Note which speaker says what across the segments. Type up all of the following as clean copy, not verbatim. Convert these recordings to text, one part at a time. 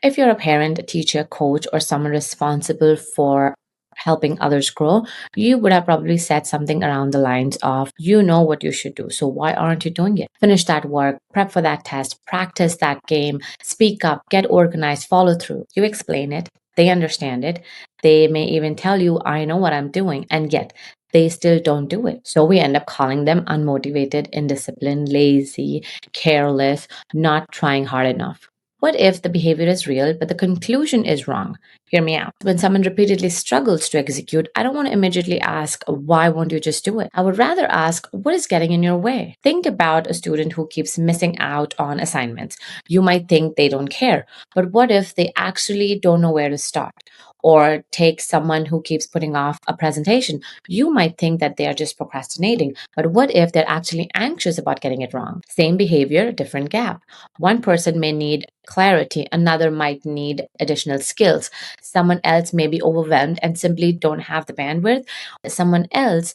Speaker 1: If you're a parent, a teacher, coach, or someone responsible for helping others grow, you would have probably said something around the lines of, you know what you should do, so why aren't you doing it? Finish that work, prep for that test, practice that game, speak up, get organized, follow through. You explain it, they understand it. They may even tell you, I know what I'm doing, and yet they still don't do it. So we end up calling them unmotivated, indisciplined, lazy, careless, not trying hard enough. What if the behavior is real, but the conclusion is wrong? Hear me out. When someone repeatedly struggles to execute, I don't want to immediately ask, why won't you just do it? I would rather ask, what is getting in your way? Think about a student who keeps missing out on assignments. You might think they don't care, but what if they actually don't know where to start? Or take someone who keeps putting off a presentation. You might think that they are just procrastinating, but what if they're actually anxious about getting it wrong? Same behavior, different gap. One person may need clarity, another might need additional skills. Someone else may be overwhelmed and simply don't have the bandwidth. Someone else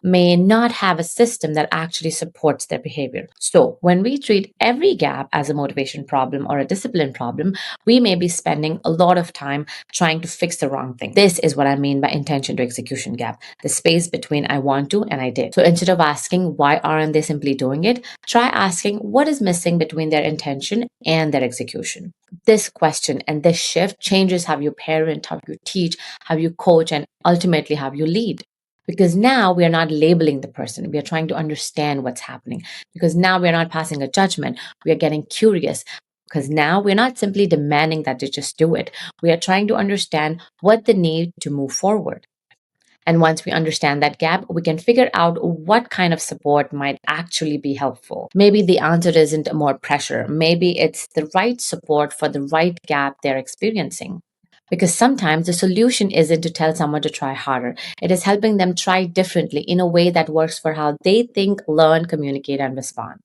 Speaker 1: may not have a system that actually supports their behavior. So, when we treat every gap as a motivation problem or a discipline problem, we may be spending a lot of time trying to fix the wrong thing. This is what I mean by intention to execution gap, the space between I want to and I did. So, instead of asking why aren't they simply doing it, try asking what is missing between their intention and their execution. This question and this shift changes how you parent, how you teach, how you coach, and ultimately how you lead. Because now we are not labeling the person, we are trying to understand what's happening. Because now we are not passing a judgment, we are getting curious. Because now we're not simply demanding that they just do it, we are trying to understand what they need to move forward. And once we understand that gap, we can figure out what kind of support might actually be helpful. Maybe the answer isn't more pressure. Maybe it's the right support for the right gap they're experiencing. Because sometimes the solution isn't to tell someone to try harder, it is helping them try differently in a way that works for how they think, learn, communicate, and respond.